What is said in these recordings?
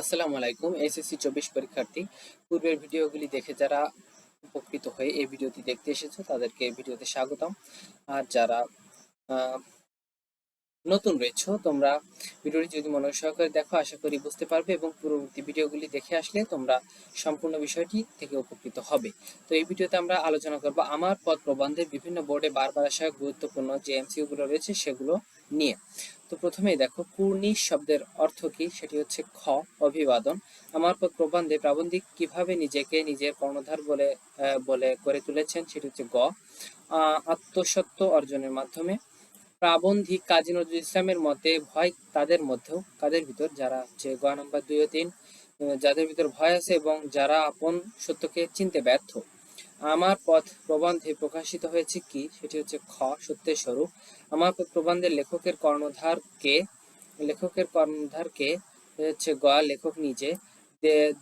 আসসালামু আলাইকুম। এসএসসি 24 পরীক্ষার্থী, পূর্বের ভিডিওগুলি দেখে যারা উপকৃত হয়ে এই ভিডিওটি দেখতে এসেছো তাদেরকে এই ভিডিওতে স্বাগতম। আর যারা আহ, নতুন রয়েছো তোমরা ভিডিওটি যদি মনোযোগ সহকারে দেখো আশা করি বুঝতে পারবে এবং পূর্ববর্তী ভিডিওগুলি দেখে আসলে তোমরা সম্পূর্ণ বিষয়টি থেকে উপকৃত হবে। তো এই ভিডিওতে আমরা আলোচনা করব আমার পদ প্রবন্ধের বিভিন্ন বোর্ডে বারবার আসা গুরুত্বপূর্ণ যে এমসিকিউ গুলো রয়েছে সেগুলো নিয়ে। তো প্রথমেই দেখো, কুর্নিশ শব্দের অর্থ কি, সেটি হচ্ছে খ অভিবাদন। আমার পদ প্রবন্ধে প্রাবন্ধিক কিভাবে নিজেকে নিজের কর্ণধার বলে বলে করে তুলেছেন, সেটি হচ্ছে গ আত্মসত্য অর্জনের মাধ্যমে। প্রাবন্ধিক কাজী নজরুল ইসলামের মতে ভয় তাদের মধ্যেও, কাদের ভিতর, যারা হচ্ছে গ নাম্বার 2 ও 3, যাদের ভিতর ভয় আছে এবং যারা আপন সত্যকে চিনতে ব্যর্থ। আমার পথ প্রবন্ধে প্রকাশিত হয়েছে কি, সেটি হচ্ছে খ সত্যের স্বরূপ। আমার পথ প্রবন্ধের লেখকের কর্ণধার কে হচ্ছে গ লেখক নিজে।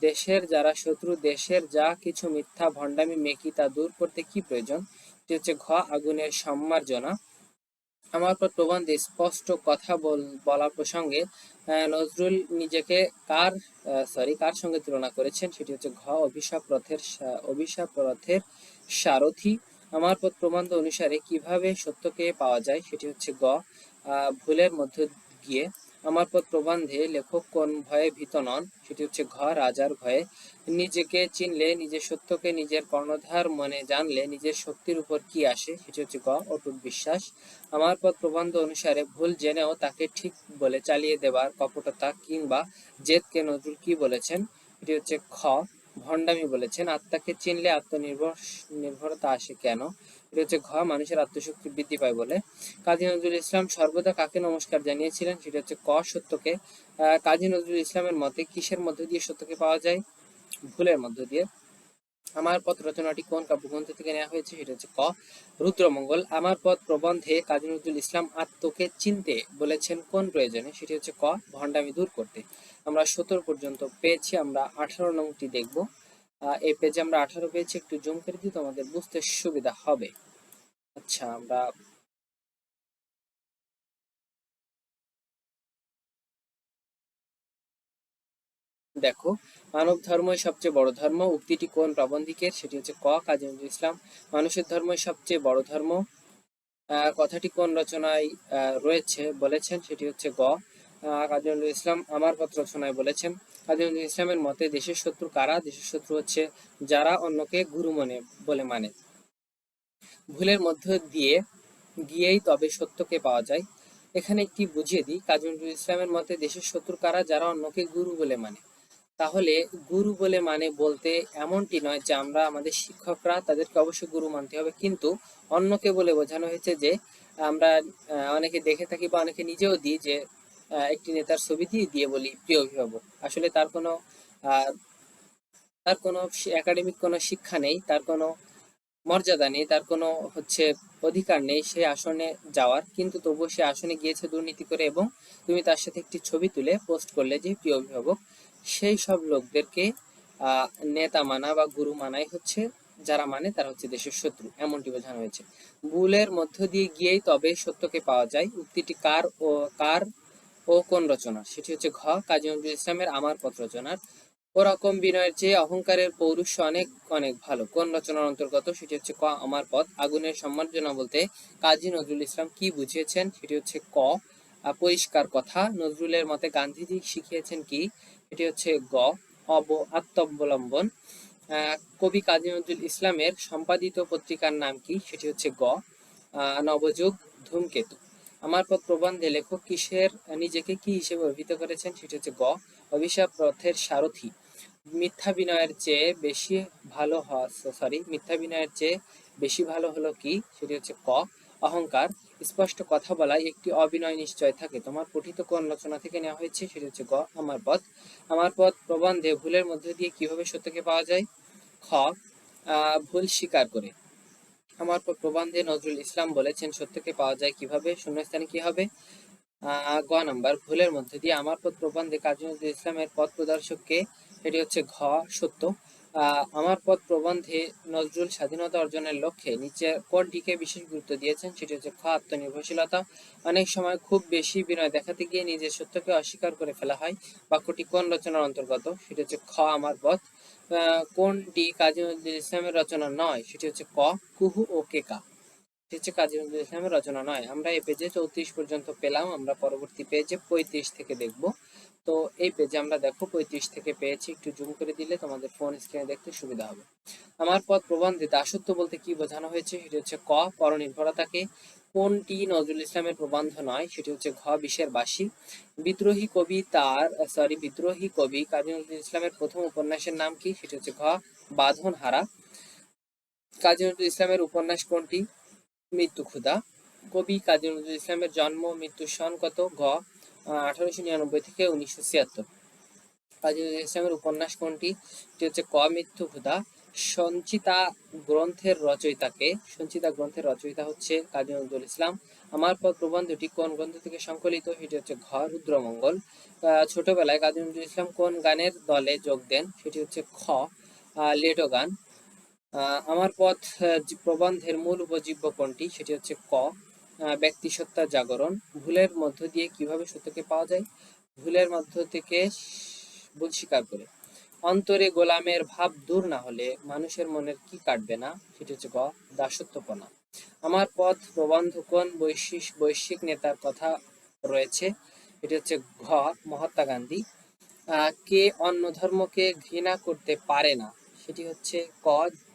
দেশের যারা শত্রু, দেশের যা কিছু মিথ্যা ভণ্ডামি মেকি তা দূর করতে কি প্রয়োজন, এটি হচ্ছে ঘ আগুনের সম্মার্জনা। আমার প্রবন্ধে স্পষ্ট কথা বলা প্রসঙ্গে নজরুল নিজেকে কার সঙ্গে তুলনা করেছেন, সেটি হচ্ছে ঘ অভিশাপ রথের সারথি। আমার প্রবন্ধ অনুসারে কিভাবে সত্যকে পাওয়া যায়, সেটি হচ্ছে গ ভুলের মধ্য গিয়ে। আমার প্রবন্ধে লেখক কোন ভয়ে ভীত নন, সেটি হচ্ছে ঘ রাজার ভয়ে। নিজেকে চিনলে, নিজের সত্যকে নিজের কর্ণধার মনে জানলে নিজের শক্তির উপর কি আসে, সেটি হচ্ছে গ অটুট বিশ্বাস। আমার প্রবন্ধ অনুসারে ভুল জেনেও তাকে ঠিক বলে চালিয়ে দেবার কপটতা কিংবা জেদকে নজরুল কি বলেছেন, এটি হচ্ছে খ ভণ্ডামি বলেছেন। আত্মাকে চিনলে নির্ভরতা আসে কেন, এটি হচ্ছে ঘ মানুষের আত্মশক্তি বৃদ্ধি পায় বলে। কাজী নজরুল ইসলাম সর্বদা কাকে নমস্কার জানিয়েছিলেন, সেটা হচ্ছে ক সত্যকে। কাজী নজরুল ইসলামের মতে কিসের মধ্য দিয়ে সত্যকে পাওয়া যায়, ভুলের মধ্য দিয়ে। আমার পথ রচনাটি কোন কাব্যগ্রন্থ থেকে নেওয়া হয়েছে, সেটা হচ্ছে ক রুদ্রমঙ্গল। আমার পথ প্রবন্ধে কাজী নজরুল ইসলাম আত্মকে চিনতে বলেছেন কোন প্রয়োজনে, সেটি হচ্ছে ক ভণ্ডামি দূর করতে। আমরা 17 পর্যন্ত পেয়েছি, আমরা 18 নংটি দেখব। এই পেজে আমরা 18 পেয়েছি, একটু জুম করে দিই তোমাদের বুঝতে সুবিধা হবে। আচ্ছা, আমরা দেখো, মানব ধর্মই সবচেয়ে বড় ধর্ম উক্তিটি কোন প্রাবন্ধিকের, সেটি হচ্ছে ক কাজী নজরুল ইসলাম। মানুষের ধর্মই সবচেয়ে বড় ধর্ম কথাটি কোন রচনায় রয়েছে বলেছেন, সেটি হচ্ছে গ কাজী নজরুল ইসলাম আমার পথ রচনায় বলেছেন। কাজী নজরুল ইসলামের মতে দেশের শত্রু কারা, দেশের শত্রু হচ্ছে যারা অন্যকে গুরু বলে মানে। ভুলের মধ্য দিয়ে গিয়েই তবে সত্যকে পাওয়া যায়। এখানে একটি বুঝিয়ে দিই, কাজী নজরুল ইসলামের মতে দেশের শত্রু কারা, যারা অন্যকে গুরু বলে মানে। তাহলে গুরু বলে মানে বলতে এমনটি নয় যে আমরা আমাদের শিক্ষকরা তাদেরকে অবশ্যই গুরু মানতে হবে, কিন্তু অন্যকে বলে বোঝানো হয়েছে যে আমরা অনেকে দেখে থাকি বা অনেকে নিজেও দিই যে একটি নেতার ছবি দিয়ে বলি প্রিয় অভিভাবক। আসলে আহ, তার কোনো একাডেমিক কোনো শিক্ষা নেই, তার কোনো মর্যাদা নেই, তার কোনো হচ্ছে অধিকার নেই সে আসনে যাওয়ার, কিন্তু তবুও সে আসনে গিয়েছে দুর্নীতি করে এবং তুমি তার সাথে একটি ছবি তুলে পোস্ট করলে যে প্রিয় অভিভাবক। সেই সব লোকদেরকে আহ নেতা মানা বা গুরু মানাই হচ্ছে, যারা মানে তারা হচ্ছে দেশের শত্রু, এমনটি বোঝানো হয়েছে। ভুলের মধ্য দিয়ে গিয়েই তবে সত্যকে পাওয়া যায় উক্তিটি কার ও কোন রচনা, সেটি হচ্ছে ঘ কাজী নজরুল ইসলামের আমার পথ রচনার। ওরকম বিনয়ের চেয়ে অহংকারের পৌরুষ অনেক অনেক ভালো কোন রচনার অন্তর্গত, সেটি হচ্ছে ক আমার পথ। আগুনের সম্মার্জনা বলতে কাজী নজরুল ইসলাম কি বুঝিয়েছেন, সেটি হচ্ছে ক পরিষ্কার কথা। নজরুলের মতে গান্ধীজি শিখিয়েছেন কি, এটি হচ্ছে গ আত্মাবলম্বন। কবি কাজী নজরুল ইসলামের সম্পাদিত পত্রিকার নাম কি, সেটি হচ্ছে গ নবযুগ ধূমকেতু। আমার পথ প্রবন্ধে লেখক নিজেকে কি হিসেবে অভিহিত করেছেন, সেটি হচ্ছে গ অভিশাপ রথের সারথি। মিথ্যা বিনয়ের চেয়ে বেশি ভালো হলো কি, সেটি হচ্ছে ক অহংকার। স্পষ্ট কথা বলায় একটি অবিনয় নিশ্চয় থাকে। তোমার পঠিত কোন রচনা থেকে নেওয়া হয়েছে, সেটি হচ্ছে গ আমার পথ। আমার পথ প্রবন্ধে ভুলের মধ্যে দিয়ে কিভাবে সত্যকে পাওয়া যায়, খ ভুল স্বীকার করে। আমার প্রবন্ধে নজরুল ইসলাম বলেছেন সত্যকে পাওয়া যায় কিভাবে, শূন্যস্থানে কি হবে, গ নাম্বার ভুলের মধ্যে দিয়ে। আমার পথ প্রবন্ধে কাজী নজরুল ইসলামের পথ প্রদর্শককে, এটি হচ্ছে ঘ সত্য। আমার পথ প্রবন্ধে নজরুল স্বাধীনতা অর্জনের লক্ষ্যে নিচে কোনটিকে বিশেষ গুরুত্ব দিয়েছেন, সেটি হচ্ছে খ আত্মনির্ভরশীলতা। অনেক সময় খুব বেশি বিনয় দেখাতে গিয়ে নিজের সত্যকে অস্বীকার করে ফেলা হয়। বাক্যটি কোন রচনার অন্তর্গত, সেটি হচ্ছে খ আমার পথ। কোনটি কাজী নজরুল ইসলামের রচনা নয়, সেটি হচ্ছে ক কুহু ও কেকা। সেটি হচ্ছে কাজী নজরুল ইসলামের রচনা নয়। আমরা এই পেজে 34 পর্যন্ত পেলাম, আমরা পরবর্তী পেজে 35 থেকে দেখব। তো এই পেজে আমরা দেখো 35 থেকে পেয়েছি, একটু জুম করে দিলে তোমাদের ফোন স্ক্রিনে দেখতে সুবিধা হবে। আমার পথ প্রবন্ধে দাসত্ব বলতে কি বোঝানো হয়েছে, সেটি হচ্ছে ক পরনির্ভরতাকে। কোনটি নজরুল ইসলামের প্রবন্ধ নয়, সেটি হচ্ছে ঘ বিষের বাসী। বিদ্রোহী কবি কাজী নজরুল ইসলামের প্রথম উপন্যাসের নাম কি, সেটি হচ্ছে ঘ বাঁধনহারা। কাজী নজরুল ইসলামের উপন্যাস কোনটি, মৃত্যু ক্ষুধা। কবি কাজী নজরুল ইসলামের জন্ম মৃত্যুর সন কত, ঘ 1899 থেকে 1976। কাজী নজরুল ইসলামের উপন্যাস কোনটি, এটি হচ্ছে ক মৃত্যু ক্ষুধা। সঞ্চিতা গ্রন্থের রচয়িতা হচ্ছে কাজী নজরুল ইসলাম। আমার পথ প্রবন্ধটি কোন গ্রন্থ থেকে সংকলিত, সেটি হচ্ছে ঘ রুদ্রমঙ্গল। ছোটবেলায় কাজী নজরুল ইসলাম কোন গানের দলে যোগ দেন, সেটি হচ্ছে খ লেডো গান। আমার পথ প্রবন্ধের মূল উপজীব্য কোনটি, সেটি হচ্ছে ক ব্যক্তিসত্তার জাগরণ। ভুলের মধ্য দিয়ে কিভাবে সত্যকে পাওয়া যায়, ভুলের মধ্য থেকে ভুল স্বীকার করে। অন্তরে গোলামের ভাব দূর না হলে মানুষের মনের কি কাটবে না, সেটি হচ্ছে গ দাসত্বপনা। আমার পথ প্রবন্ধ কোন বৈশ্বিক নেতার কথা রয়েছে, এটি হচ্ছে ঘ মহাত্মা গান্ধী। কে অন্য ধর্মকে ঘৃণা করতে পারে না, সেটি হচ্ছে ক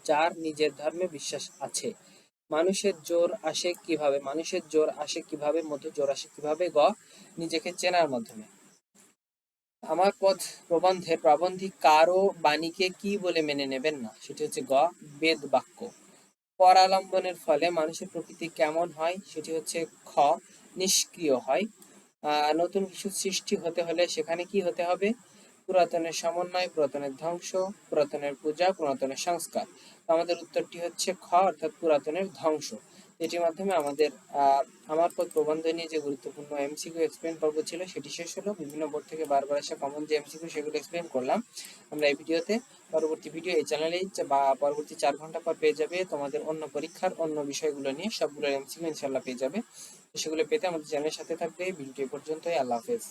যার নিজের ধর্মে বিশ্বাস আছে। মানুষের জোর আসে কিভাবে, মধ্যে জোর আসে কিভাবে, গ নিজেকে চেনার মাধ্যমে। আমার পথ প্রবন্ধের প্রাবন্ধিক কারো বাণীকে কি বলে মেনে নেবেন না, সেটি হচ্ছে গ বেদ বাক্য। পরালম্বনের ফলে মানুষের প্রকৃতি কেমন হয়, সেটি হচ্ছে খ নিষ্ক্রিয় হয়। নতুন কিছু সৃষ্টি হতে হলে সেখানে কি হতে হবে, পুরাতনের সমন্বয়, পুরাতনের ধ্বংস, পুরাতনের পূজা, পুরাতনের সংস্কার। আমাদের উত্তরটি হচ্ছে খ অর্থাৎ পুরাতনের ধ্বংস। এটির মাধ্যমে আমাদের আমার পথ প্রবন্ধ নিয়ে যে গুরুত্বপূর্ণ এমসিকিউ এক্সপ্লেন পর্ব ছিল সেটি শেষ হলো। বিভিন্ন বোর্ড থেকে বারবার আসা কমন যে এমসিকিউ সেগুলো এক্সপ্লেন করলাম আমরা এই ভিডিওতে। পরবর্তী ভিডিও এই চ্যানেলেই বা পরবর্তী 4 ঘন্টা পর পেয়ে যাবে তোমাদের অন্য পরীক্ষার অন্য বিষয়গুলো নিয়ে সবগুলো এমসিকিউ ইনশাল্লাহ পেয়ে যাবে। সেগুলো পেতে আমাদের চ্যানেলের সাথে থাকবে। ভিডিও পর্যন্তই, আল্লাহ হাফেজ।